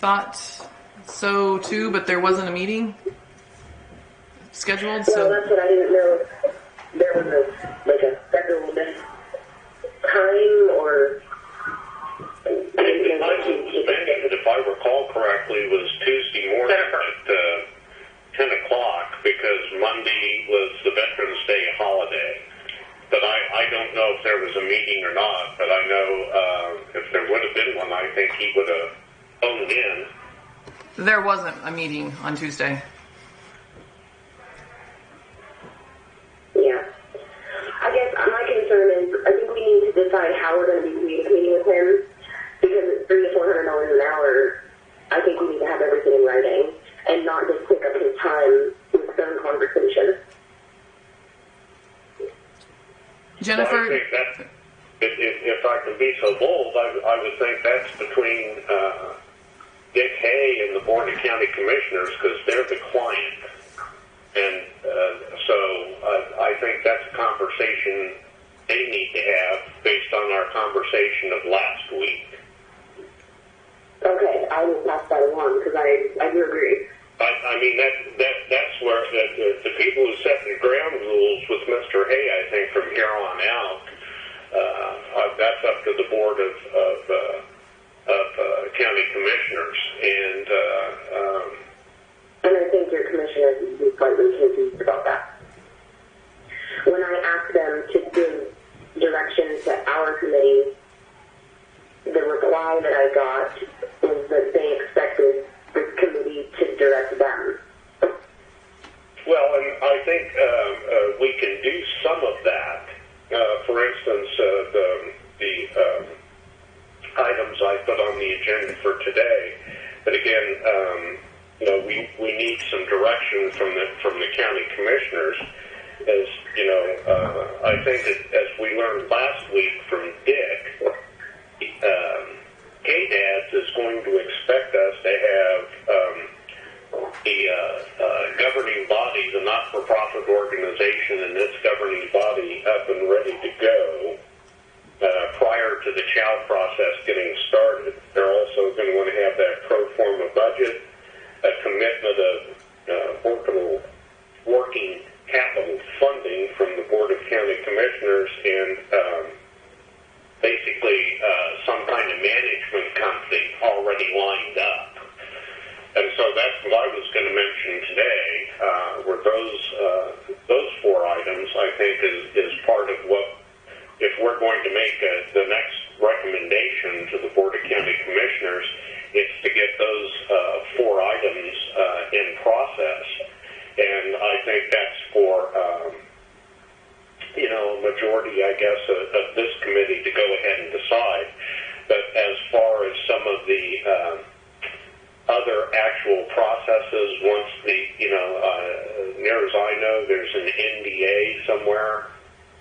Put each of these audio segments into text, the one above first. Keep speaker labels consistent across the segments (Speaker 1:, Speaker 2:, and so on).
Speaker 1: thought so too, but there wasn't a meeting scheduled.
Speaker 2: Well,
Speaker 1: So
Speaker 2: that's what I didn't know. There was a federal time or.
Speaker 3: The time it was mentioned, if I recall correctly, was Tuesday morning at 10 o'clock because Monday was the Veterans Day holiday. But I don't know if there was a meeting or not, but I know if there would have been one, I think he would have phoned in.
Speaker 1: there wasn't a meeting on Tuesday.
Speaker 2: Yeah. I guess my concern is I think we need to decide how we're going to be communicating with him because it's $300 to $400 an hour. I think we need to have everything in writing and not just pick up his time with phone conversation.
Speaker 1: Jennifer?
Speaker 3: Well, I think that, if I can be so bold, I would think that's between Dick Hay and the Board of County Commissioners because they're the client. And so I think that's a conversation they need to have based on our conversation of last week.
Speaker 2: Okay, I will pass that along because I do agree.
Speaker 3: I mean, that's where the people who set the ground rules with Mr. Hay, I think, from here on out, that's up to the Board of County Commissioners. And
Speaker 2: I think your commissioners would be slightly confused about that. When I asked them to give direction to our committee, the reply that I got was that they expected this committee to direct them.
Speaker 3: well, and I think we can do some of that. For instance, the items I put on the agenda for today. But again, we need some direction from the county commissioners. As you know, I think as we learned last week from Dick, KDADS is going to expect us to have the governing body, the not-for-profit organization, and its governing body up and ready to go prior to the child process getting started. They're also going to want to have that pro forma budget, a commitment of working capital funding from the Board of County Commissioners, and basically some kind of management company already lined up. And so that's what I was going to mention today, were those four items, I think, is part of what, if we're going to make the next recommendation to the Board of County Commissioners, it's to get those four items in process. And I think that's for, a majority, I guess, of this committee to go ahead and decide. But as far as some of the other actual processes, once near as I know, there's an NDA somewhere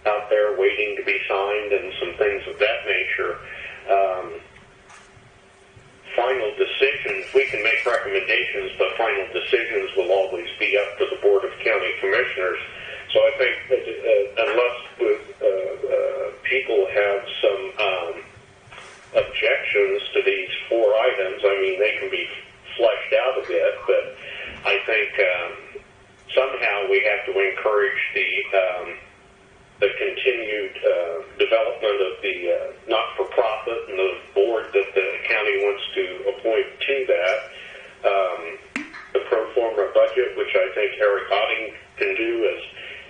Speaker 3: out there waiting to be signed and some things of that nature. Final decisions, we can make recommendations, but final decisions will always be up to the Board of County Commissioners. So I think unless people have some objections to these four items, I mean, they can be fleshed out a bit, but I think somehow we have to encourage the continued development of the not-for-profit and the board that the county wants to appoint to that. The pro forma budget, which I think Eric Otting can do,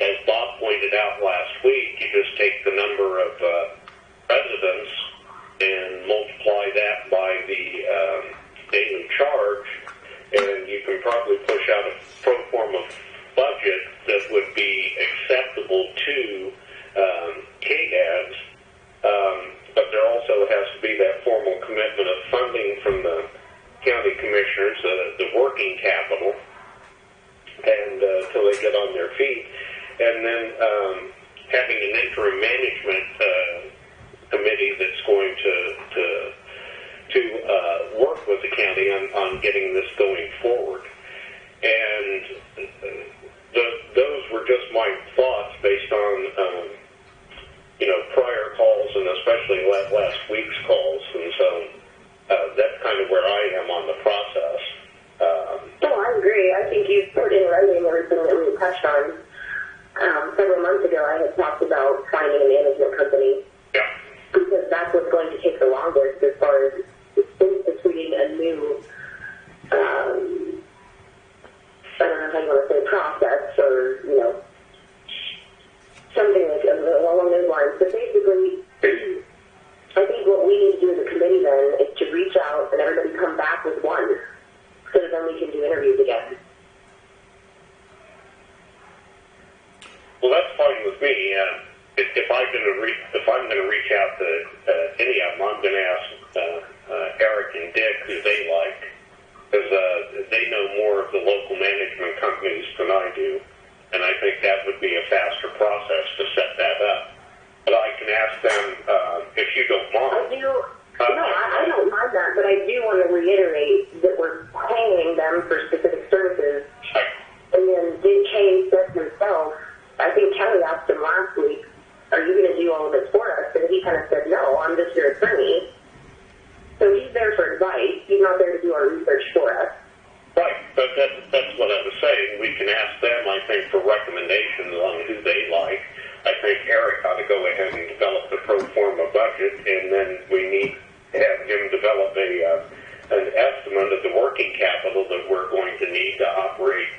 Speaker 3: as Bob pointed out last week, you just take the number of residents and multiply that by the daily charge, and you can probably push out a pro forma budget that would be acceptable to KDADS, but there also has to be that formal commitment of funding from the county commissioners, the working capital, and till they get on their feet, and then having an interim management committee that's going to work with the county on getting this going forward. And those were just my thoughts based on prior calls and especially last week's calls, and so that's kind of where I am on the process.
Speaker 2: touched on. Several months ago, I had talked about finding a management company.
Speaker 3: Yeah.
Speaker 2: Because that's what's going to take the longest as far as instituting a new, I don't know how you want to say, process or, something like along those lines. But basically, I think what we need to do as a committee then is to reach out and everybody come back with one so that then we can do interviews again.
Speaker 3: Well, that's fine with me. If I'm going to reach out to any of them, I'm going to ask Eric and Dick who they like, because they know more of the local management companies than I do, and I think that would be a faster process to set that up. But I can ask them if you don't mind.
Speaker 2: I don't mind that, but I do want to reiterate that we're paying them for specific services. And then Dick Kane said himself, I think Kelly asked him last week, are you going to do all of this for us? And he kind of said, no, I'm just your attorney. So he's there for advice. He's not there to do our research for us.
Speaker 3: Right, but that's what I was saying. We can ask them, I think, for recommendations on who they like. I think Eric ought to go ahead and develop the pro forma budget, and then we need to have him develop an estimate of the working capital that we're going to need to operate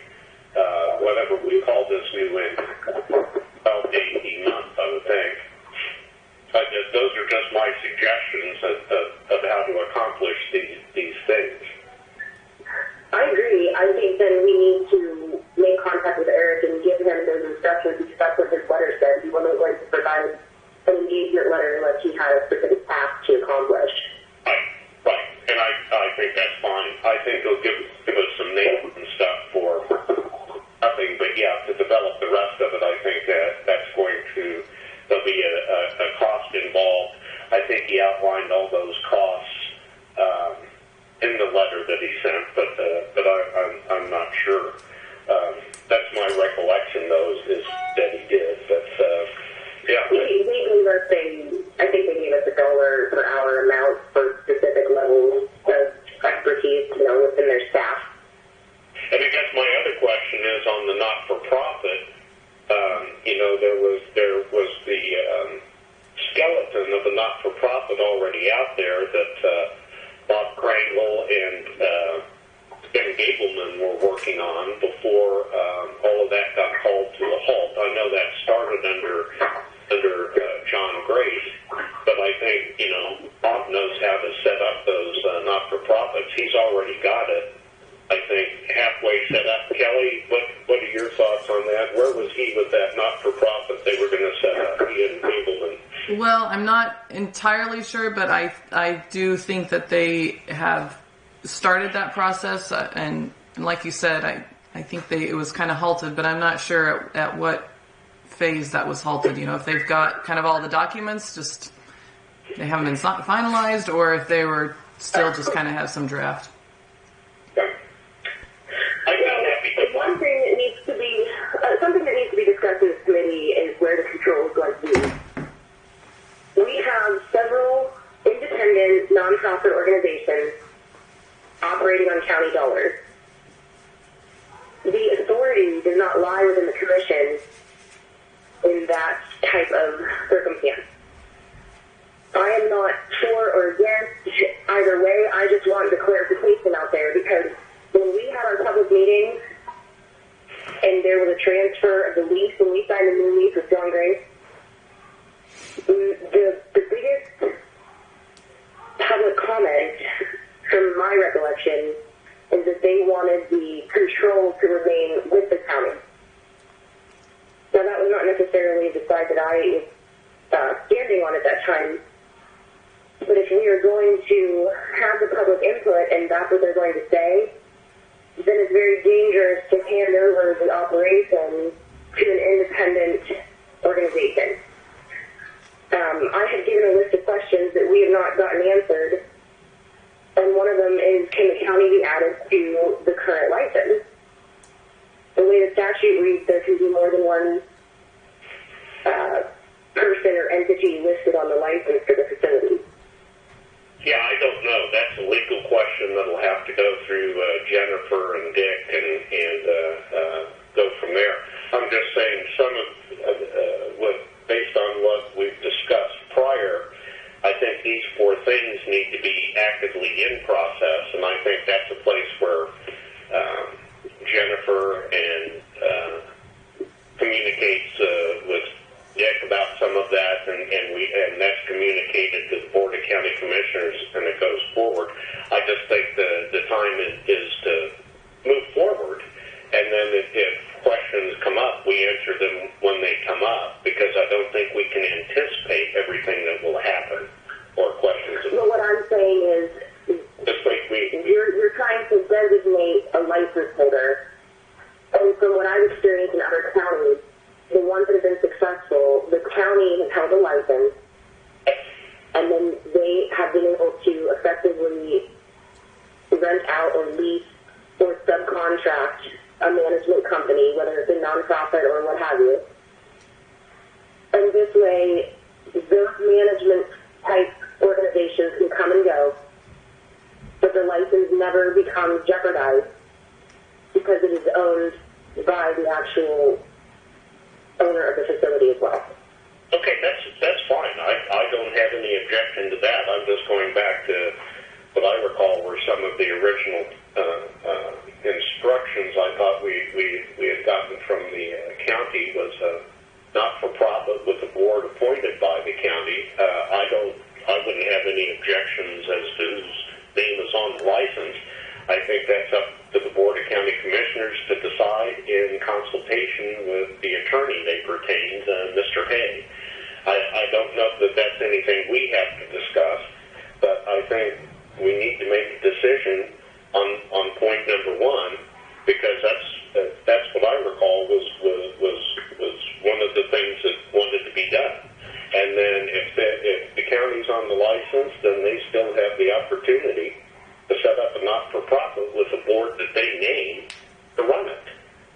Speaker 3: whatever we call this new entity. About 18 months, I would think. Those are just my suggestions of how to accomplish these things.
Speaker 2: I agree. I think then we need to make contact with Eric and give him those instructions because that's what his letter said. He wasn't going to provide an engagement letter unless he had a specific task to accomplish.
Speaker 3: Right. And I think that's fine. I think he'll give us some names and stuff for nothing, but yeah, to develop the rest of it, I think there'll be a cost involved. I think he outlined all those costs in the letter that he sent, but I'm not sure. That's my recollection, though, is that he did. But yeah,
Speaker 2: they gave us I think they gave us $1 per hour amount for specific levels of expertise, within their staff.
Speaker 3: And I guess my other question is on the not-for-profit. There was the skeleton of the not-for-profit already out there that Bob Krangle and Ben Gableman were working on before all of that got called to a halt. I know that started under John Grace, but I think Bob knows how to set up those not-for-profits. He's already got it, I think, halfway set up. Kelly, what are your thoughts on that? Where was he with that not-for-profit they were going to set up, he and Gableman?
Speaker 1: Well, I'm not entirely sure, but I do think that they have started that process, and like you said, I think it was kind of halted, but I'm not sure at what phase that was halted. If they've got kind of all the documents, just they haven't been finalized, or if they were still just kind of have some draft.
Speaker 2: One thing that needs to be, something that needs to be discussed in this committee is where the control is going to be. We have several independent, nonprofit organizations operating on county dollars. The authority does not lie within the commission in that type of circumstance. I am not for or against either way. I just want the clarification out there because when we had our public meetings and there was a transfer of the lease when we signed a new lease with John Grace, the biggest public comment from my recollection is that they wanted the control to remain with the county. Now that was not necessarily the side that I was standing on at that time, but if we are going to have the public input and that's what they're going to say, then it's very dangerous to hand over the operation to an independent organization. I have given a list of questions that we have not gotten answered, and one of them is, can the county be added to the current license? The way the statute reads, there can be more than one person or entity listed on the license for the facility.
Speaker 3: Yeah, I don't know. That's a legal question that'll have to go through Jennifer and Dick and go from there. I'm just saying some of based on what we've discussed prior, I think these four things need to be actively in process, and I think that's a place where Jennifer and communicates with Dick about some of that, and that's communicated to the Board of County Commissioners, and it goes forward. I just think the time is to move forward, and then if questions come up, we answer them when they come up, because I don't think we can anticipate everything that will happen, or questions.
Speaker 2: Well, what I'm saying is,
Speaker 3: just like
Speaker 2: you're trying to designate a license holder, and from what I've experienced in other counties, the ones that have been successful, the county has held a license, and then they have been able to effectively rent out or lease or subcontract a management company, whether it's a nonprofit or what have you. And this way, those management type organizations can come and go, but the license never becomes jeopardized because it is owned by the actual owner of the facility as well.
Speaker 3: Okay, that's fine. I don't have any objection to that. I'm just going back to what I recall were some of the original instructions I thought we had gotten from the county was not-for-profit with a board appointed by the county. I wouldn't have any objections as to whose name is on the license. I think that's up to the Board of County Commissioners to decide in consultation with the attorney they pertain, Mr. Hay. I don't know that that's anything we have to discuss, but I think we need to make a decision on point number one, because that's what I recall was one of the things that wanted to be done. And then if the county's on the license, then they still have the opportunity to set up a not-for-profit with a board that they name to run it.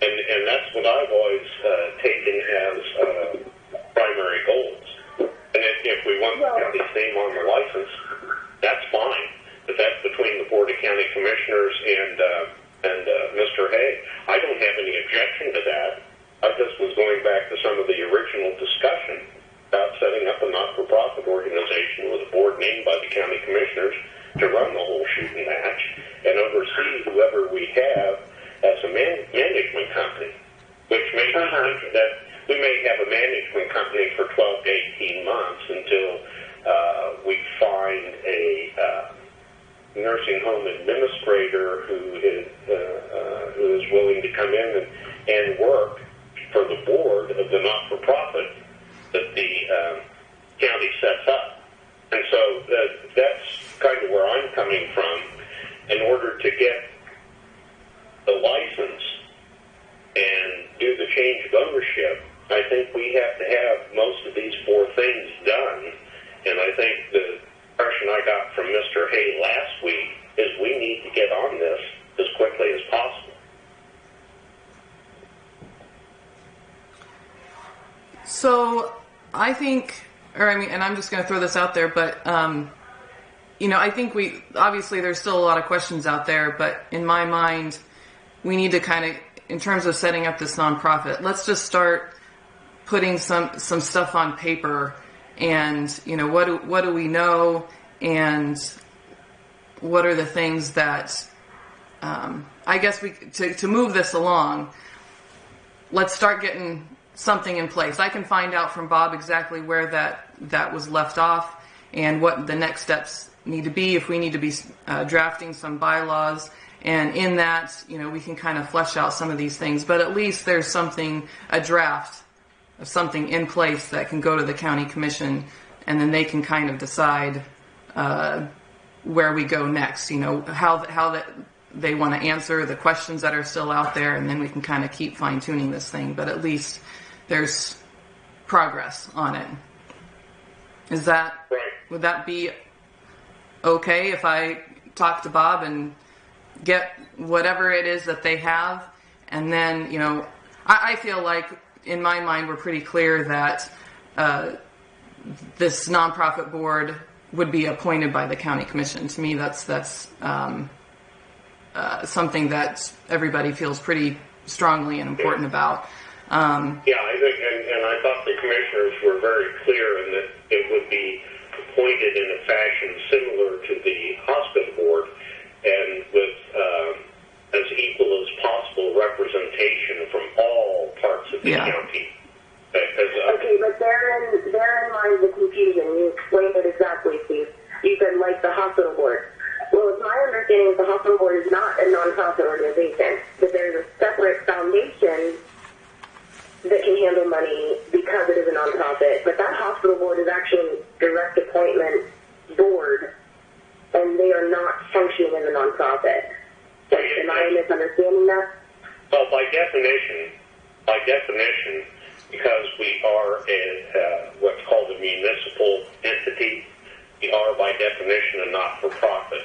Speaker 3: And that's what I've always taken as primary goals. And if we want the county's name on the license, that's fine. But that's between the Board of County Commissioners and Mr. Hay. I don't have any objection to that. I just was going back to some of the original discussion about setting up a not-for-profit organization with a board named by the county commissioners to run the whole shooting match and oversee whoever we have as a management company, which may mean that we may have a management company for 12 to 18 months until we find a nursing home administrator who is willing to come in and work for the board of the not-for-profit that the county sets up. And so that's kind of where I'm coming from. In order to get the license and do the change of ownership, I think we have to have most of these four things done. And I think the impression I got from Mr. Hay last week is we need to get on this as quickly as possible.
Speaker 1: So I think, and I'm just going to throw this out there, but, I think obviously there's still a lot of questions out there, but in my mind, we need to kind of, in terms of setting up this nonprofit, let's just start putting some stuff on paper and, what do we know and what are the things that, I guess to move this along, let's start getting something in place. I can find out from Bob exactly where that was left off and what the next steps need to be, if we need to be drafting some bylaws. And in that, we can kind of flesh out some of these things. But at least there's a draft of something in place that can go to the county commission, and then they can kind of decide where we go next. How they want to answer the questions that are still out there, and then we can kind of keep fine-tuning this thing. But at least there's progress on it. Would that be okay if I talk to Bob and get whatever it is that they have? And then, I feel like in my mind we're pretty clear that this nonprofit board would be appointed by the county commission. To me, that's something that everybody feels pretty strongly and important about.
Speaker 3: Yeah, I think, and I thought the commissioners were very clear in that it would be appointed in a fashion similar to the hospital board and with as equal as possible representation from all parts of the county.
Speaker 2: Okay, but therein lies the confusion. You explained it exactly, Steve. You said, like the hospital board. Well, it's my understanding that the hospital board is not a nonprofit organization, that there's a separate foundation that can handle money because it is a nonprofit. But that hospital board is actually a direct appointment board, and they are not functioning as a nonprofit. Am I misunderstanding that?
Speaker 3: Well, by definition, because we are what's called a municipal entity, we are by definition a not-for-profit.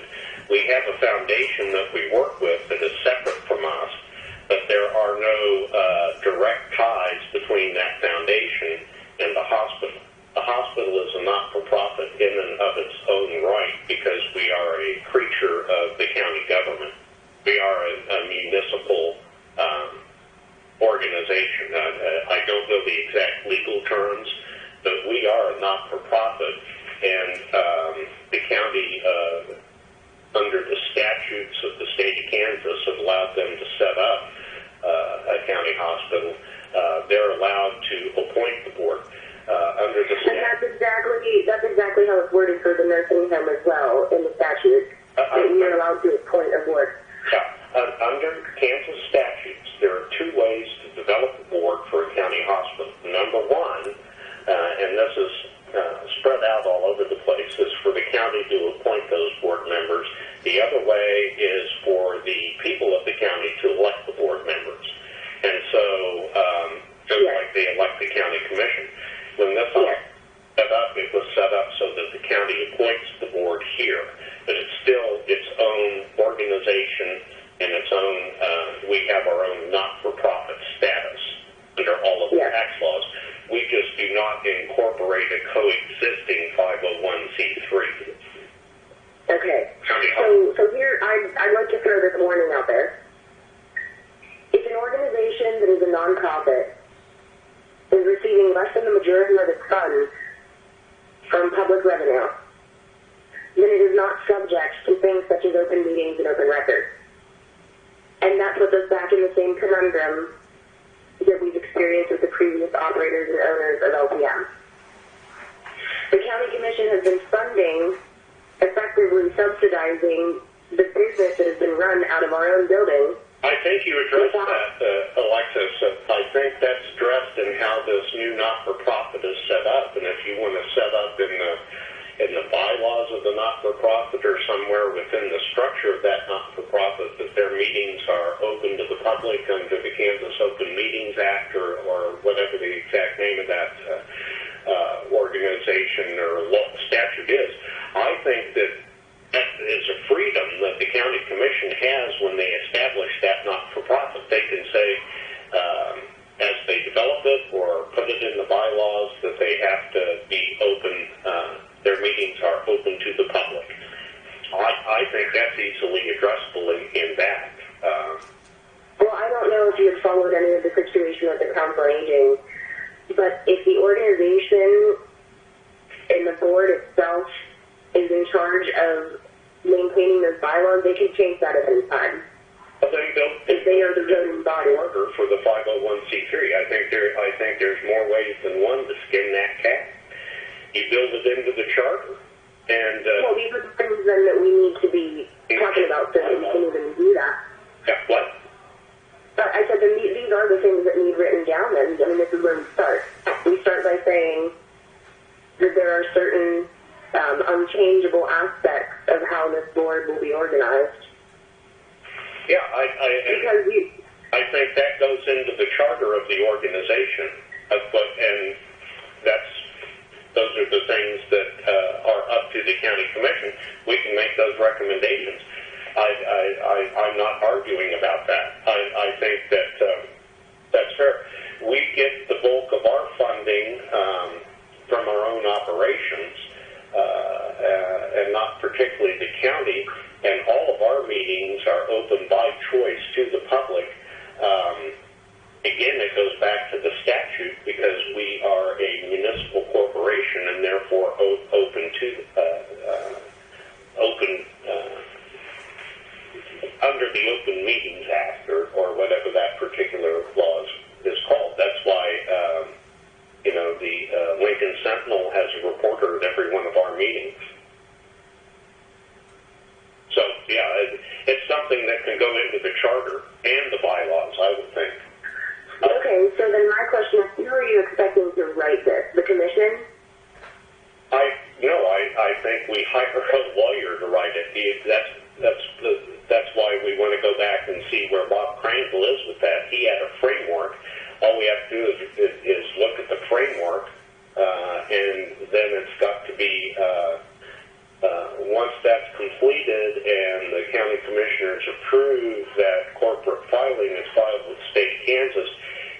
Speaker 3: We have a foundation that we work with that is separate from us, but there are no direct ties between that foundation and the hospital. The hospital is a not-for-profit in and of its own right because we are a creature of the county government. We are a municipal organization. I don't know the exact legal terms, but we are a not-for-profit, and the county, under the statutes of the state of Kansas, have allowed them to set up a county hospital. They're allowed to appoint the board under the statute.
Speaker 2: And that's exactly how it's worded for the nursing home as well in the statute. That we are allowed to appoint a board.
Speaker 3: Under Kansas statutes, there are two ways to develop a board for a county hospital. Number one, and this is spread out all over the place, is for the county to appoint those board members. The other way is for the people of the county to elect the board members. And so, just like they elect the county commission, when this was set up, it was set up so that the county appoints the board here. But it's still its own organization and its own, we have our own not-for-profit status under all of the tax laws. We just do not incorporate a coexisting 501c3.
Speaker 2: Okay. So here, I'd like to throw this warning out there. If an organization that is a nonprofit is receiving less than the majority of its funds from public revenue, then it is not subject to things such as open meetings and open records. And that puts us back in the same conundrum that we've experienced with the previous operators and owners of LPM. The county commission has been funding, effectively subsidizing the business that has been run out of our own building.
Speaker 3: I think you addressed that, Alexis. I think that's addressed in how this new not-for-profit is set up. And if you want to set up in the bylaws of the not-for-profit or somewhere within the structure of that not-for-profit that their meetings are open to the public under the Kansas Open Meetings Act or whatever the exact name of that organization or statute is, I think that is a freedom that the county commission has when they establish that not-for-profit. They can say, as they develop it or put it in the bylaws, that they have to be open, their meetings are open to the public. I think that's easily addressable in that.
Speaker 2: Well, I don't know if you had followed any of the situation with the Council on Aging, but if the organization and the board itself is in charge of maintaining those bylaws, they can change that at any time. If they are the voting body.
Speaker 3: Order for the 501c3. I think there's more ways than one to skin that cat. You build it into the charter, and
Speaker 2: well, these are the things then that we need to be talking about so that we can even do that.
Speaker 3: Yeah, what?
Speaker 2: But I said that these are the things that need written down. Then I mean, this is where we start. We start by saying that there are certain unchangeable aspects of how this board will be organized.
Speaker 3: Yeah, I think that goes into the charter of the organization, and those are the things that are up to the county commission. We can make those recommendations. I'm not arguing about that. I think that that's fair. We get the bulk of our funding from our own operations, and not particularly the county, and all of our meetings are open by choice to the public. Again, it goes back to Open Meetings Act or whatever that particular law is called. That's why, the Lincoln Sentinel has a reporter at every one of our meetings. So, yeah, it's something that can go into the charter and the bylaws, I would think.
Speaker 2: Okay, so then my question is, who are you expecting to write this? The commission?
Speaker 3: I think we hire a lawyer to write it. That's why we want to go back and see where Bob Crandall is with that. He had a framework. All we have to do is look at the framework, and then it's got to be, once that's completed and the county commissioners approve that corporate filing is filed with the state of Kansas,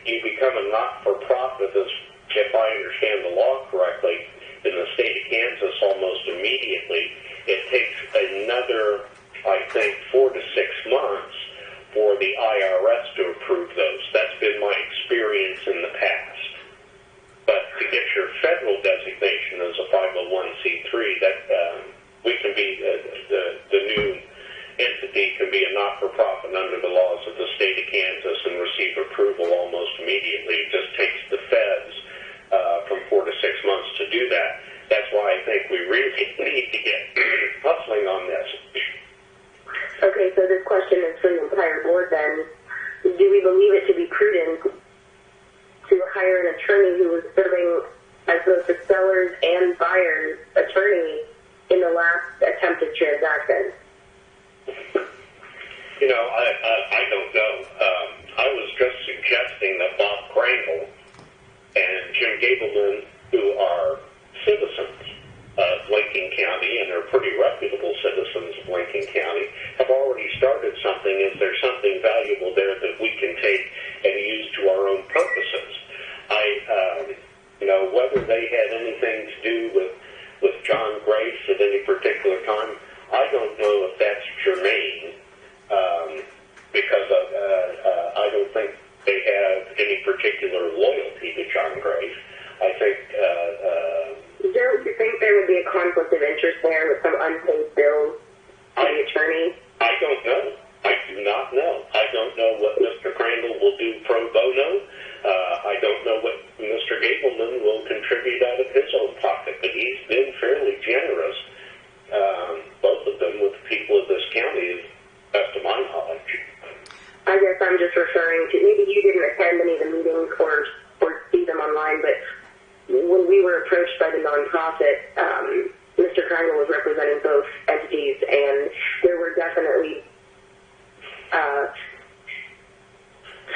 Speaker 3: you become a not-for-profit, if I understand the law correctly, in the state of Kansas almost immediately. It takes another, I think, 4 to 6 months for the IRS to approve those. That's been my experience in the past. But to get your federal designation as a 501c3, that we can be the new entity can be a not-for-profit under the laws of the state of Kansas and receive approval almost immediately. It just takes the feds from 4 to 6 months to do that. That's why I think we really need to get hustling on this.
Speaker 2: Okay, so this question is for the entire board then. Do we believe it to be prudent to hire an attorney who was serving as both the seller's and buyer's attorney in the last attempted transaction?
Speaker 3: I don't know. I was just suggesting that Bob Crandall and Jim Gableman, who are citizens of Lincoln County and are pretty reputable citizens of Lincoln County, have already started something. Is there something valuable there that we can take and use to our own purposes? Whether they had anything to do with John Grace at any particular time, I don't know if that's germane, because I don't think they have any particular loyalty to John Grace. I think...
Speaker 2: Don't you think there would be a conflict of interest there with some unpaid bills by the attorney?
Speaker 3: I don't know. I do not know. I don't know what Mr. Crandall will do pro bono. I don't know what Mr. Gableman will contribute out of his own pocket, but he's been fairly generous, both of them, with the people of this county, as best of my knowledge.
Speaker 2: I guess I'm just referring to, maybe you didn't attend any of the meetings or see them online, but when we were approached by the nonprofit, Mr. Crandall was representing both entities, and there were definitely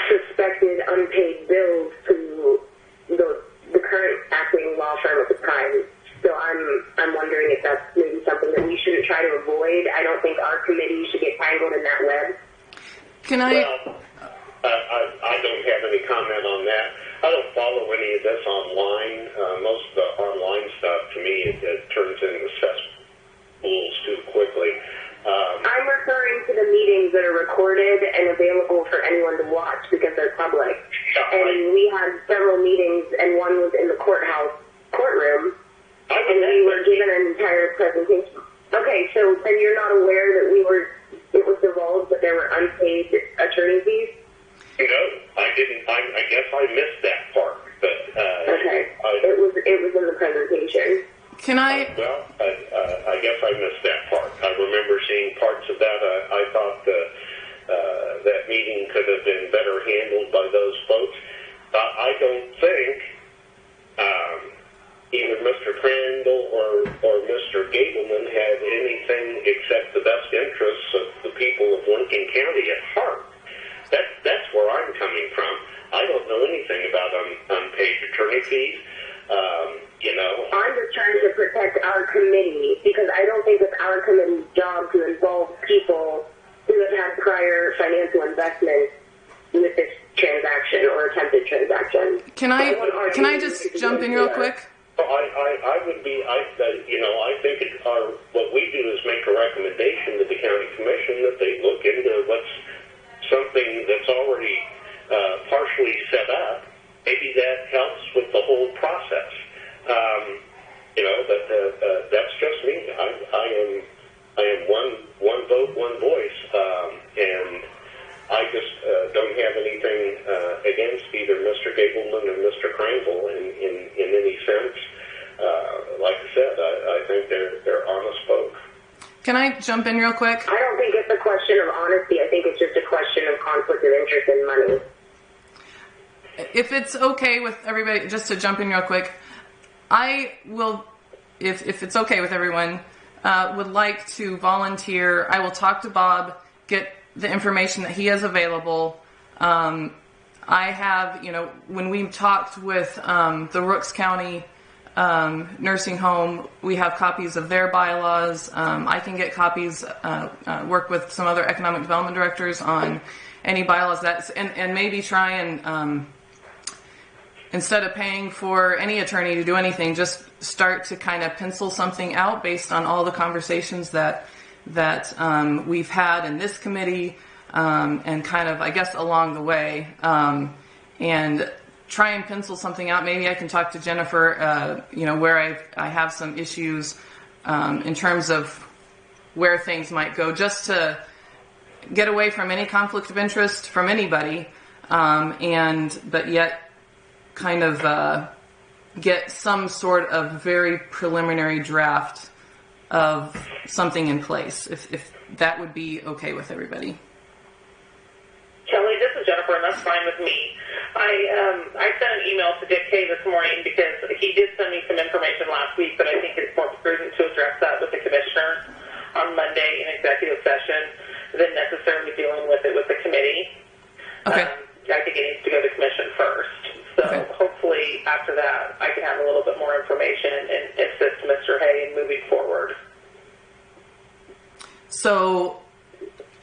Speaker 2: suspected unpaid bills to the current acting law firm at the time. So I'm wondering if that's maybe something that we shouldn't try to avoid. I don't think our committee should get tangled in that web.
Speaker 1: Can I?
Speaker 3: Well, I don't have any comment on that. I don't follow any of this online. Most of the online stuff, to me, it turns into cesspools too quickly.
Speaker 2: I'm referring to the meetings that are recorded and available for anyone to watch because they're public. And we had several meetings, and one was in the courtroom, and we were given an entire presentation. Okay, so then you're not aware that it was divulged that there were unpaid attorney fees?
Speaker 3: No, I didn't. I guess I missed that part. But
Speaker 2: okay, it was in the presentation.
Speaker 1: Can I?
Speaker 3: Well, I guess I missed that part. I remember seeing parts of that. I thought that meeting could have been better handled by those folks. I don't think either Mr. Crandall or Mr. Gableman had anything except the best interests of the people of Lincoln County at heart. That's where I'm coming from. I don't know anything about unpaid attorney fees.
Speaker 2: I'm just trying to protect our committee because I don't think it's our committee's job to involve people who have had prior financial investment with this transaction or attempted transaction.
Speaker 1: Can I just jump in real quick?
Speaker 3: I would be, I think what we do is make a recommendation to the county commission that they look into what's something that's already partially set up. Maybe that helps with the whole process. But that's just me. I am one vote, one voice, and don't have anything against either Mr. Gableman or Mr. Krangle in any sense. Like I said, I think they're honest folk.
Speaker 1: Can I jump in real quick?
Speaker 2: I don't think it's a question of honesty. I think it's just a question of conflict of interest and money.
Speaker 1: If it's okay with everybody, just to jump in real quick, I will, if it's okay with everyone, would like to volunteer. I will talk to Bob, get the information that he has available. I have, when we talked with the Rooks County nursing home, we have copies of their bylaws. I can get copies, work with some other economic development directors on any bylaws and maybe try and, instead of paying for any attorney to do anything, just start to kind of pencil something out based on all the conversations that we've had in this committee, and kind of, I guess, along the way, and try and pencil something out. Maybe I can talk to Jennifer, where I have some issues in terms of where things might go, just to get away from any conflict of interest from anybody, but yet kind of get some sort of very preliminary draft of something in place, if that would be okay with everybody.
Speaker 4: Kelly, this is Jennifer, and that's fine with me. I sent an email to Dick Kay this morning because he did send me some information last week, but I think it's more prudent to address that with the commissioners on Monday in executive session than necessarily dealing with it with the committee.
Speaker 1: Okay.
Speaker 4: I think it needs to go to commission first. So hopefully after that I can have a little bit more information and assist Mr. Hay in moving forward.
Speaker 1: So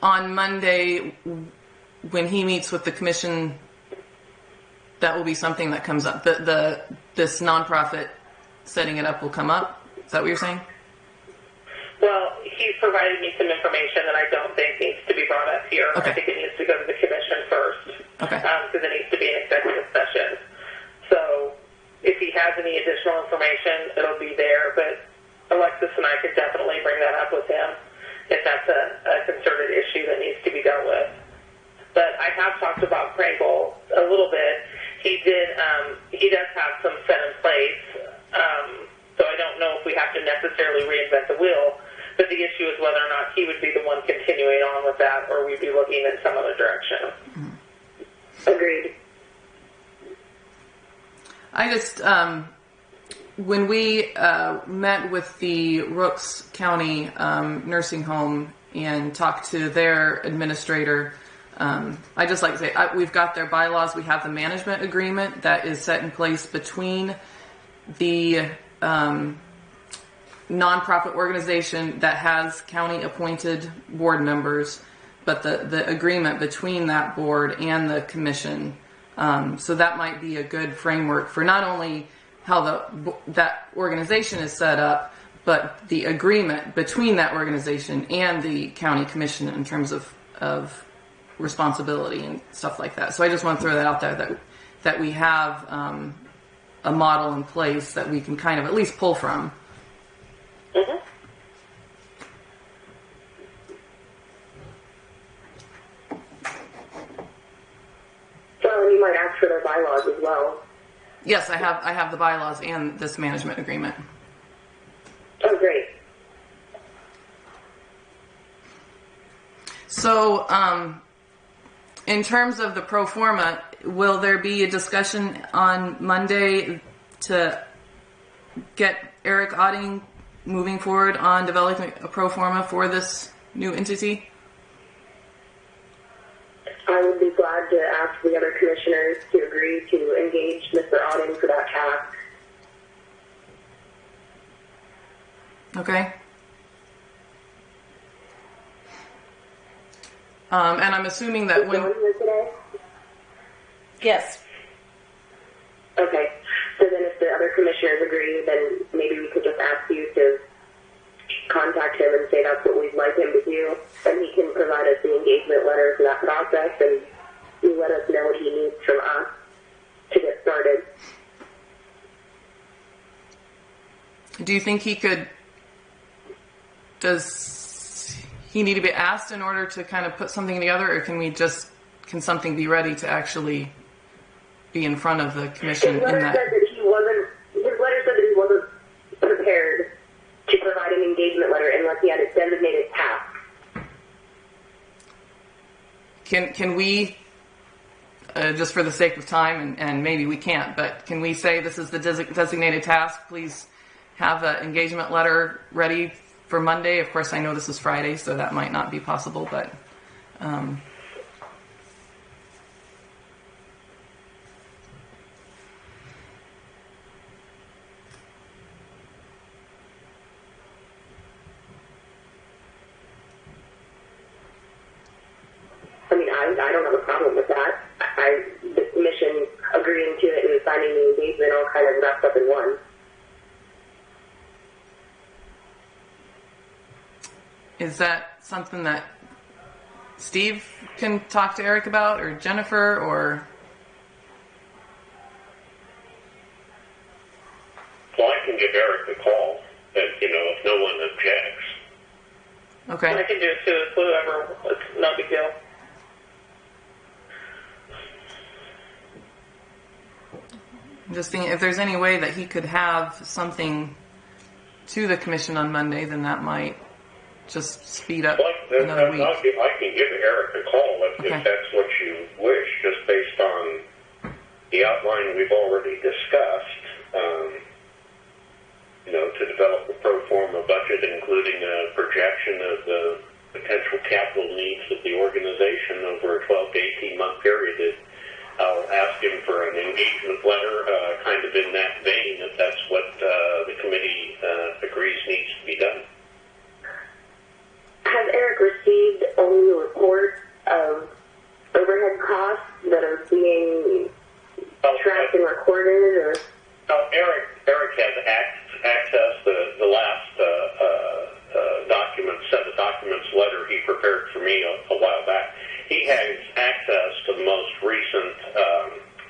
Speaker 1: on Monday, when he meets with the commission, that will be something that comes up. This nonprofit setting it up will come up. Is that what you're saying?
Speaker 4: Well, he's provided me some information that I don't think needs to be brought up here.
Speaker 1: Okay.
Speaker 4: I think it needs to go to the commission first.
Speaker 1: Okay.
Speaker 4: Because it needs to be an executive session. So if he has any additional information, it'll be there. But Alexis and I could definitely bring that up with him if that's a concerted issue that needs to be dealt with. But I have talked about Krangle a little bit. He does have some set in place. So I don't know if we have to necessarily reinvent the wheel. But the issue is whether or not he would be the one continuing on with that, or we'd be looking in some other direction.
Speaker 1: Mm-hmm.
Speaker 2: Agreed.
Speaker 1: I just, when we met with the Rooks County nursing home and talked to their administrator, I just like to say, we've got their bylaws. We have the management agreement that is set in place between the nonprofit organization that has county appointed board members, but the agreement between that board and the commission. So that might be a good framework for not only how that organization is set up, but the agreement between that organization and the county commission in terms of responsibility and stuff like that. So I just want to throw that out there, that we have a model in place that we can kind of at least pull from.
Speaker 4: Mm-hmm.
Speaker 2: Well, you might ask for their bylaws as well.
Speaker 1: Yes, I have the bylaws and this management agreement.
Speaker 2: Oh, great.
Speaker 1: So, in terms of the pro forma, will there be a discussion on Monday to get Eric Otting moving forward on developing a pro forma for this new entity?
Speaker 2: I would be glad to ask the other commissioners to agree to engage Mr. Otting for that task.
Speaker 1: Okay. And I'm assuming that
Speaker 2: Is Dawn here today?
Speaker 4: Yes.
Speaker 2: Okay. So then if the other commissioners agree, then maybe we could just ask you to contact him and say that's what we'd like him to do, and he can provide us the engagement letter for that process, and you let us know what he needs from us to get started.
Speaker 1: Do you think he could, does he need to be asked in order to kind of put something together, or can we just can something be ready to actually be in front of the commission
Speaker 2: His
Speaker 1: in
Speaker 2: letter
Speaker 1: that?
Speaker 2: said that he wasn't. His letter said that he wasn't prepared to provide an engagement letter unless he had a designated task.
Speaker 1: Can we, just for the sake of time, and maybe we can't, but can we say this is the designated task? Please have an engagement letter ready for Monday. Of course, I know this is Friday, so that might not be possible, but
Speaker 2: I mean, I don't have a problem with that. The commission agreeing to it and signing the engagement all kind of wrapped up in one.
Speaker 1: is that something that Steve can talk to Eric about, or Jennifer, or?
Speaker 3: Well, I can give Eric a call, and, if no one objects.
Speaker 1: Okay.
Speaker 4: I can do it too, whoever. It's no big deal.
Speaker 1: I'm just thinking if there's any way that he could have something to the commission on Monday, then that might just speed up another week.
Speaker 3: I can give Eric a call if that's what you wish, just based on the outline we've already discussed. To develop a pro forma budget, including a projection of the potential capital needs of the organization over a 12 to 18 month period. I'll ask him for an engagement letter, kind of in that vein, if that's what the committee agrees needs to be done.
Speaker 2: Has Eric received only a report of overhead costs that are being tracked and recorded, or?
Speaker 3: Eric has access to the last set of documents letter he prepared for me a while back. He has access to the most recent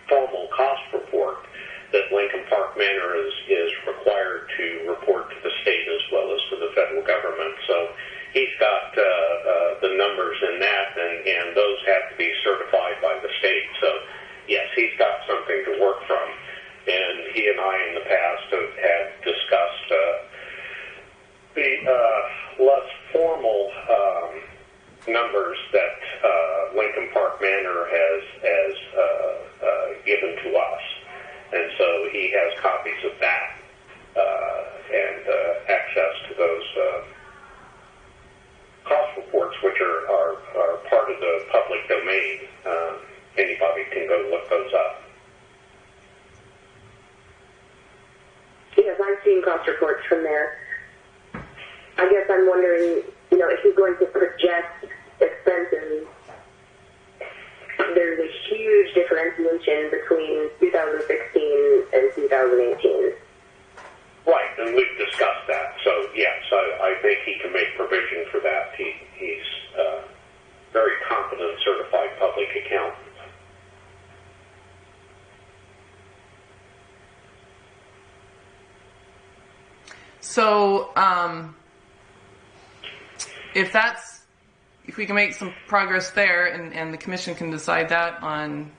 Speaker 3: formal cost report that Lincoln Park Manor is required to report to the state as well as to the federal government. So he's got the numbers in that, and those have to be certified by the state. So yes, he's got something to work from. And he and I in the past have discussed the less formal numbers that Lincoln Park Manor has given to us. And so he has copies of that and access to those cost reports, which are part of the public domain. Anybody can go look those up.
Speaker 2: Yes, I've seen cost reports from there. I guess I'm wondering, if he's going to project expenses, there's a huge differentiation between 2016 and 2018.
Speaker 3: Right, and we've discussed that. So, yes, I think he can make provision for that. He's very competent, certified public accountant.
Speaker 1: So, if we can make some progress there, and the commission can decide that on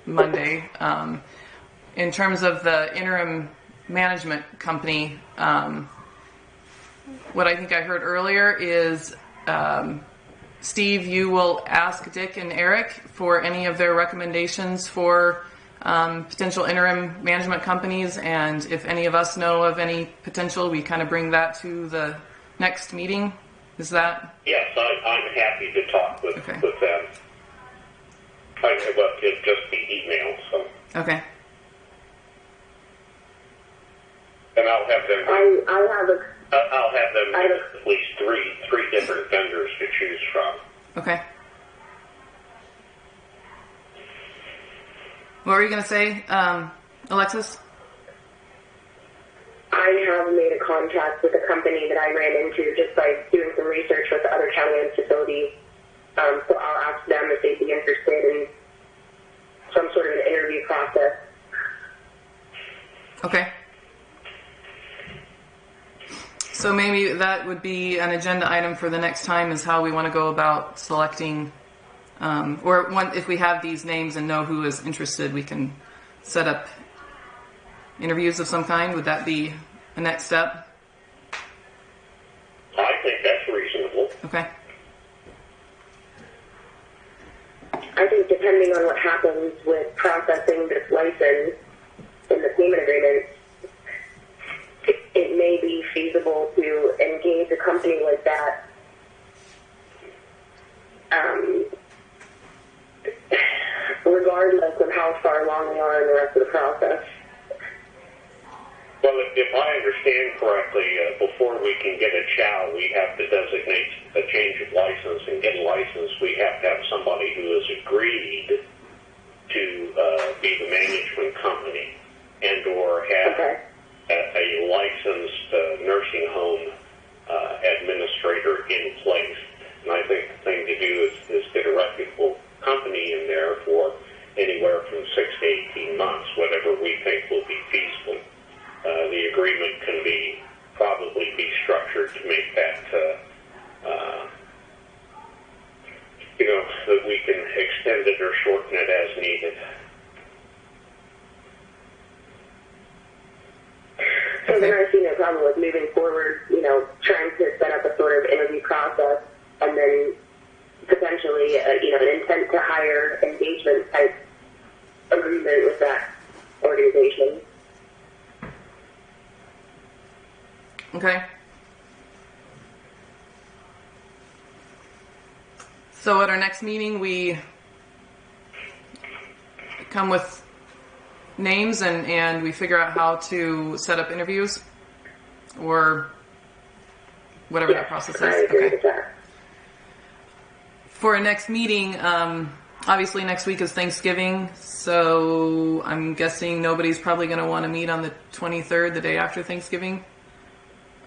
Speaker 1: Monday, in terms of the interim management company, what I think I heard earlier is, Steve, you will ask Dick and Eric for any of their recommendations for potential interim management companies, and if any of us know of any potential, we kind of bring that to the next meeting. Is that?
Speaker 3: Yes, I'm happy to talk with them. It'd just be email, so.
Speaker 1: Okay.
Speaker 3: And I'll have them. I'll have them at least three different vendors to choose from.
Speaker 1: Okay. What were you going to say, Alexis?
Speaker 2: I have made a contact with a company that I ran into just by doing some research with the other county-owned facilities. So I'll ask them if they'd be interested in some sort of an interview process.
Speaker 1: Okay. So maybe that would be an agenda item for the next time, is how we want to go about selecting if we have these names and know who is interested, we can set up interviews of some kind. Would that be a next step?
Speaker 3: I think that's reasonable.
Speaker 1: Okay.
Speaker 2: I think depending on what happens with processing this license in the payment agreement, it may be feasible to engage a company like that regardless of how far along we are in the rest of the process.
Speaker 3: Well, if I understand correctly, before we can get a chow, we have to designate a change of license, and get a license, we have to have somebody who has agreed to be the management company and or have a licensed nursing home administrator in place. And I think the thing to do is get a reputable company in there for anywhere from 6 to 18 months, whatever we think will be feasible. The agreement can probably be structured to make that, that we can extend it or shorten it as needed.
Speaker 2: So then I see no problem with moving forward, trying to set up a sort of interview process and then potentially, an intent to hire engagement type agreement with that organization.
Speaker 1: Okay. So at our next meeting, we come with names and we figure out how to set up interviews or whatever that process is.
Speaker 2: I agree with that.
Speaker 1: For our next meeting, obviously next week is Thanksgiving, so I'm guessing nobody's probably going to want to meet on the 23rd, the day after Thanksgiving.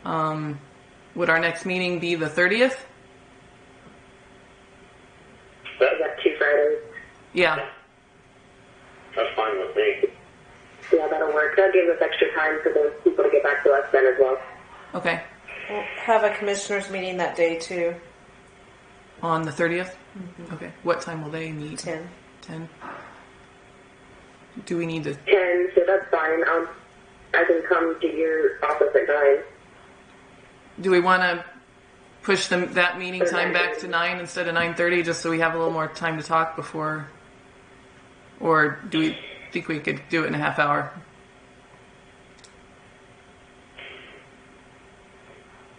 Speaker 1: Would our next meeting be the 30th?
Speaker 2: Is that 2 Fridays?
Speaker 1: Yeah.
Speaker 3: That's fine with me.
Speaker 2: Yeah, that'll work. That gives us extra time for those people to get back to us then as well.
Speaker 1: Okay.
Speaker 5: We'll have a commissioners meeting that day too.
Speaker 1: On the 30th? Mm-hmm. Okay. What time will they meet?
Speaker 5: 10.
Speaker 1: 10? Do we need to...
Speaker 2: 10, so that's fine. I can come to your office at 9.
Speaker 1: Do we want to push that meeting time back to 9 instead of 9:30 just so we have a little more time to talk before? Or do we think we could do it in a half hour?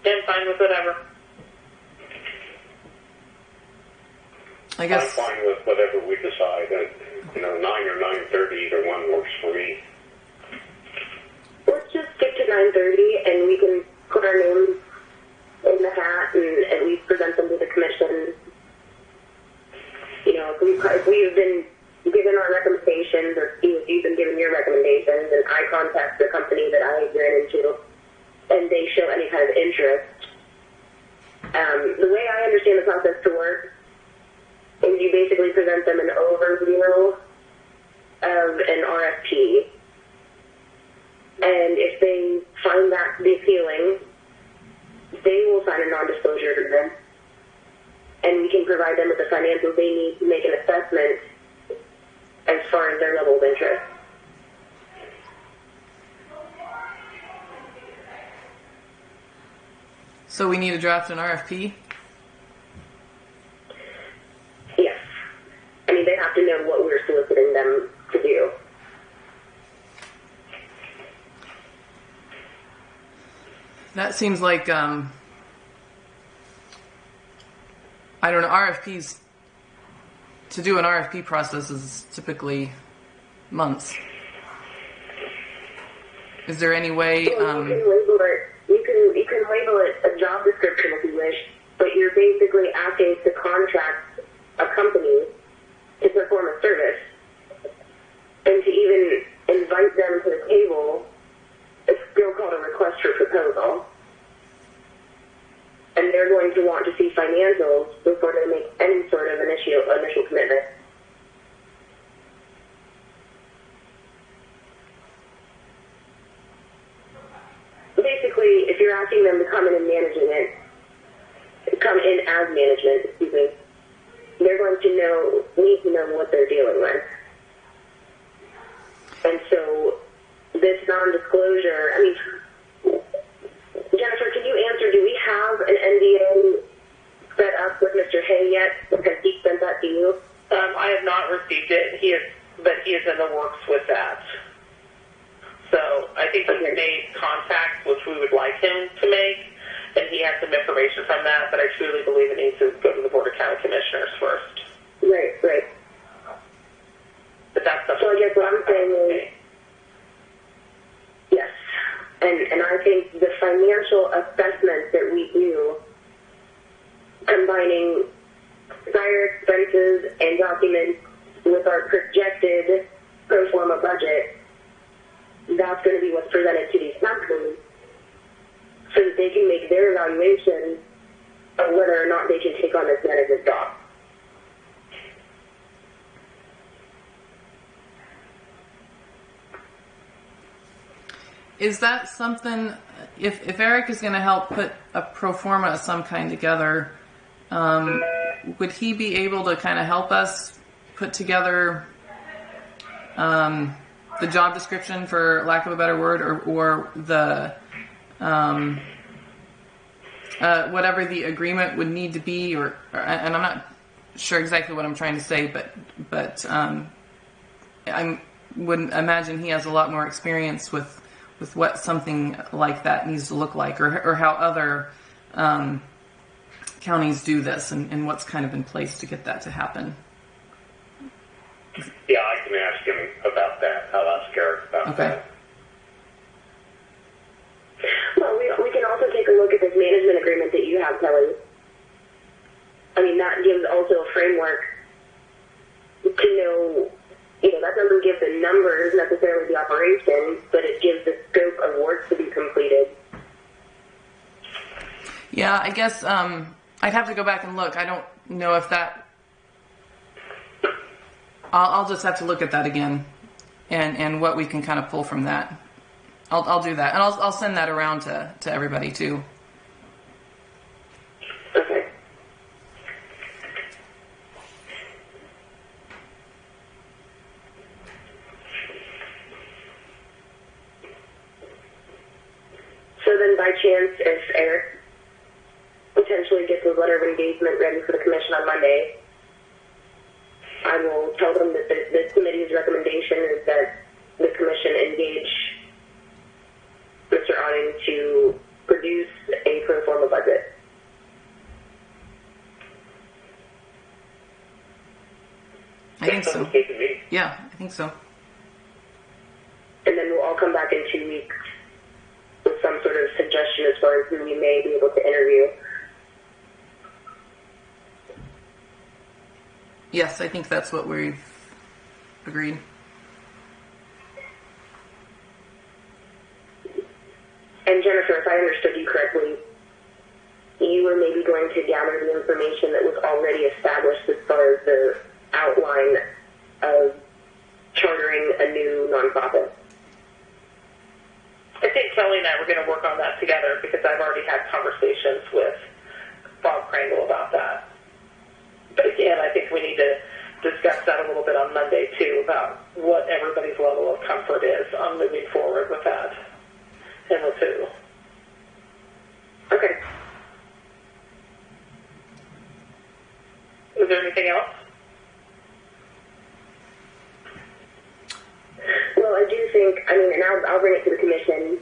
Speaker 4: I'm fine with whatever.
Speaker 1: I guess...
Speaker 3: I'm fine with whatever we decide. 9 or 9:30, either one works for me.
Speaker 2: Let's just stick to 9:30 and we can put our names in the hat and at least present them to the commission. If we've been given our recommendations or if you've been given your recommendations and I contact the company that I ran into and they show any kind of interest, the way I understand the process to work is you basically present them an overview of an RFP, and if they find that to be appealing, they will sign a non-disclosure agreement, and we can provide them with the financials they need to make an assessment as far as their level of interest.
Speaker 1: So we need to draft an RFP?
Speaker 2: Yes. They have to know what we're soliciting them to do.
Speaker 1: That seems like, I don't know, RFPs, to do an RFP process is typically months. Is there any way...
Speaker 2: You can label it. You can label it a job description if you wish, but you're basically asking to contract a company to perform a service, and to even invite them to the table. It's still called a request for proposal, and they're going to want to see financials before they make any sort of initial commitment. Basically, if you're asking them to come in and come in as management, they're going to need to know what they're dealing with. And so this non-disclosure, I mean, Jennifer, can you answer, do we have an NDA set up with Mr. Hay yet? Because he sent that to you?
Speaker 4: I have not received it, but he is in the works with that. So I think he's made contacts, which we would like him to make, and he has some information from that, but I truly believe it needs to go to the Board of County Commissioners first.
Speaker 2: Right.
Speaker 4: But that's something.
Speaker 2: So I guess what I'm saying is, yes, and I think the financial assessment that we do, combining prior expenses and documents with our projected pro forma budget, that's going to be what's presented to these companies so that they can make their evaluation of whether or not they can take on this management job.
Speaker 1: Is that something, if Eric is going to help put a pro forma of some kind together, would he be able to kind of help us put together the job description, for lack of a better word, or the whatever the agreement would need to be, and I'm not sure exactly what I'm trying to say, but I would imagine he has a lot more experience with what something like that needs to look like, or how other counties do this, and what's kind of in place to get that to happen.
Speaker 3: Yeah, I can ask him about that. I'll ask Eric about that.
Speaker 2: Well, we can also take a look at this management agreement that you have, Kelly. I mean, that gives also a framework to know, that doesn't give the numbers necessarily the operation, but it gives the scope of work to be completed.
Speaker 1: Yeah, I guess I'd have to go back and look. I don't know if that... I'll just have to look at that again, and what we can kind of pull from that. I'll do that, and I'll send that around to everybody too.
Speaker 2: Okay. So then, by chance, if Eric potentially gets his letter of engagement ready for the commission on Monday, I will tell them that this committee's recommendation is that the commission engage Mr. Otting to produce a pro forma budget.
Speaker 1: I think so.
Speaker 3: Sounds good to me.
Speaker 1: Yeah, I think so.
Speaker 2: And then we'll all come back in 2 weeks with some sort of suggestion as far as who we may be able to interview.
Speaker 1: Yes, I think that's what we've agreed.
Speaker 2: And Jennifer, if I understood you correctly, you were maybe going to gather the information that was already established as far as the outline of chartering a new nonprofit.
Speaker 4: I think Kelly and I were going to work on that together because I've already had conversations with Bob Krangle about that. But again, I think we need to discuss that a little bit on Monday too, about what everybody's level of comfort is on moving forward with that and with who.
Speaker 2: Okay.
Speaker 4: Is there anything else?
Speaker 2: Well, I do think, and I'll bring it to the commission,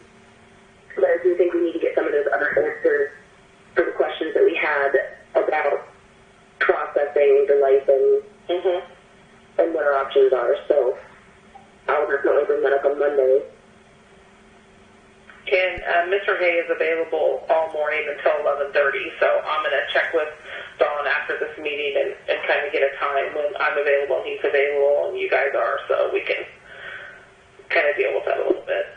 Speaker 2: but I do think we need to get some of those other answers for the questions that we had about processing the license and what our options are. So I'll definitely bring that up on Monday.
Speaker 4: And Mr. Hay is available all morning until 11:30, so I'm going to check with Dawn after this meeting and kind of get a time when I'm available and he's available and you guys are, so we can kind of deal with that a little bit.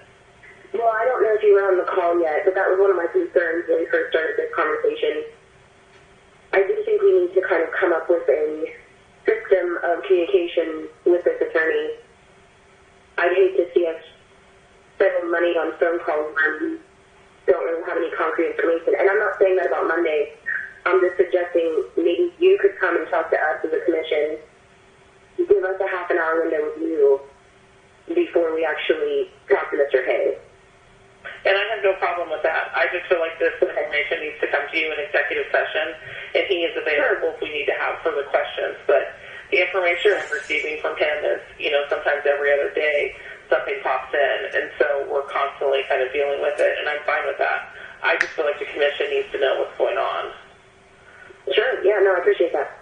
Speaker 2: Well, I don't know if you were on the call yet, but that was one of my concerns when we first started this conversation. I do think we need to kind of come up with a system of communication with this attorney. I'd hate to see us spending money on phone calls where we don't really have any concrete information. And I'm not saying that about Monday. I'm just suggesting maybe you could come and talk to us as a commission. Give us a half an hour window with you before we actually talk to Mr. Hay.
Speaker 4: And I have no problem with that. I just feel like this information needs to come to you in executive session, and he is available if we need to have further questions. But the information I'm receiving from him is, sometimes every other day something pops in, and so we're constantly kind of dealing with it, and I'm fine with that. I just feel like the commission needs to know what's going on.
Speaker 2: Sure, yeah, no, I appreciate that.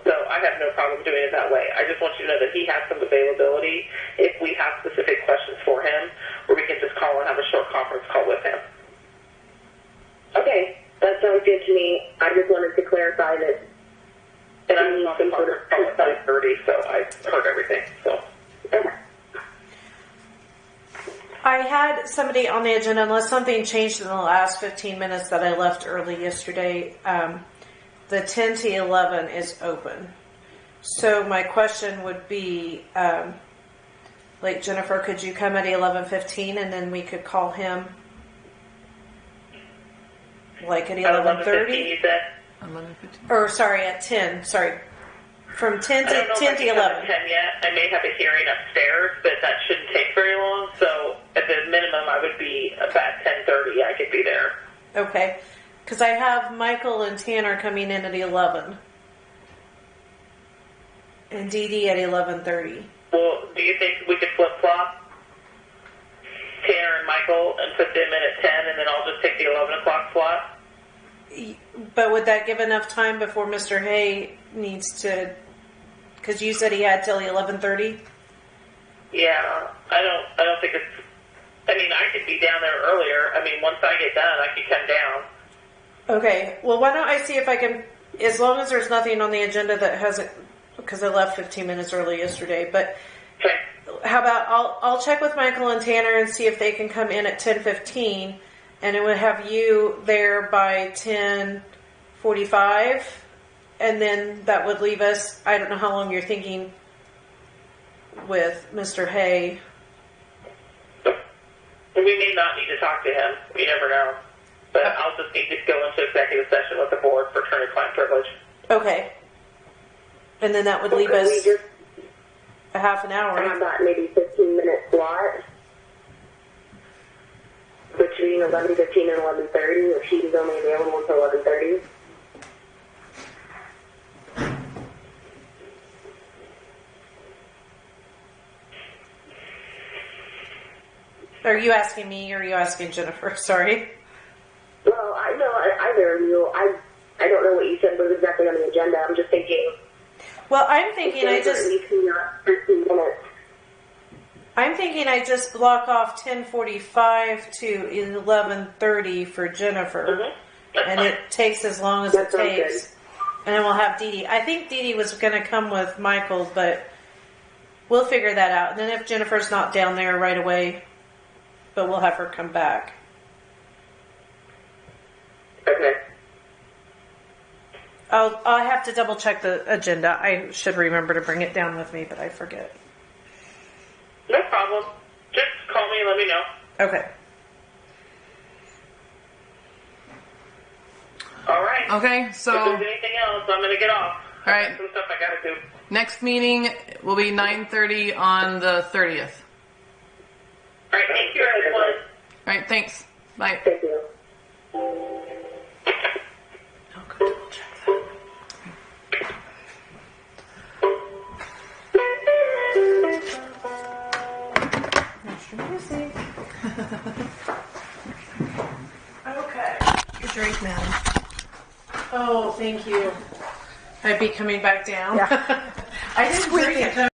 Speaker 4: So I have no problem doing it that way. I just want you to know that he has some availability if we have specific questions for him, where we can just call and have a short conference call with him.
Speaker 2: Okay, that sounds good to me. I just wanted to clarify that.
Speaker 4: And I was on the conference call at 9:30, so I heard everything. So.
Speaker 2: Okay.
Speaker 5: I had somebody on the agenda, unless something changed in the last 15 minutes that I left early yesterday. The 10 to 11 is open. So my question would be, Jennifer, could you come at 11:15 and then we could call him at 11:30?
Speaker 4: You said?
Speaker 1: 11:15.
Speaker 5: Or sorry, at 10. Sorry. From 10 to 11.
Speaker 4: 10 yet. I may have a hearing upstairs, but that shouldn't take very long. So at the minimum, I would be about 10:30. I could be there.
Speaker 5: Okay. Because I have Michael and Tanner coming in at 11. And Dee Dee at 11:30.
Speaker 4: Well, do you think we could flip-flop Tanner and Michael and put them in at 10, and then I'll just take the 11 o'clock slot?
Speaker 5: But would that give enough time before Mr. Hay needs to... Because you said he had till 11:30?
Speaker 4: Yeah, I don't think it's... I mean, I could be down there earlier. I mean, once I get done, I could come down.
Speaker 5: Okay, well, why don't I see if I can, as long as there's nothing on the agenda that hasn't, because I left 15 minutes early yesterday, but
Speaker 4: Okay.
Speaker 5: how about I'll check with Michael and Tanner and see if they can come in at 10:15, and it would have you there by 10:45, and then that would leave us, I don't know how long you're thinking with Mr. Hay.
Speaker 4: We may not need to talk to him. You never know. But I'll just need to go into executive session with the board for attorney-client privilege.
Speaker 5: Okay. And then that would leave us
Speaker 2: We just
Speaker 5: a half an hour.
Speaker 2: have that maybe 15-minute slot between 11:15 and 11:30, if she's only available until 11:30.
Speaker 5: Are you asking me or are you asking Jennifer? Sorry.
Speaker 2: Well, I know either of you. I don't know what you said was exactly on the agenda. I'm just thinking.
Speaker 5: Well, I'm thinking I just block off 10:45 to 11:30 for Jennifer,
Speaker 4: Mm-hmm.
Speaker 5: and it takes as long as it takes, and then we'll have Dee Dee. I think Dee Dee was going to come with Michael, but we'll figure that out. And then if Jennifer's not down there right away, but we'll have her come back.
Speaker 2: Okay.
Speaker 5: I'll have to double check the agenda. I should remember to bring it down with me, but I forget.
Speaker 4: No problem. Just call me and let me know.
Speaker 5: Okay.
Speaker 4: All right.
Speaker 1: Okay, so
Speaker 4: If there's anything else, I'm going to get off.
Speaker 1: All right.
Speaker 4: Some stuff I got to do.
Speaker 1: next meeting will be 9:30 on the 30th.
Speaker 4: All right. Thank you, everyone.
Speaker 1: All right, thanks. Bye.
Speaker 2: Thank you.
Speaker 1: I'll go double check that.
Speaker 5: Okay.
Speaker 6: Your drink, madam.
Speaker 5: Oh, thank you. I'd be coming back down.
Speaker 6: Yeah.
Speaker 5: I didn't drink it.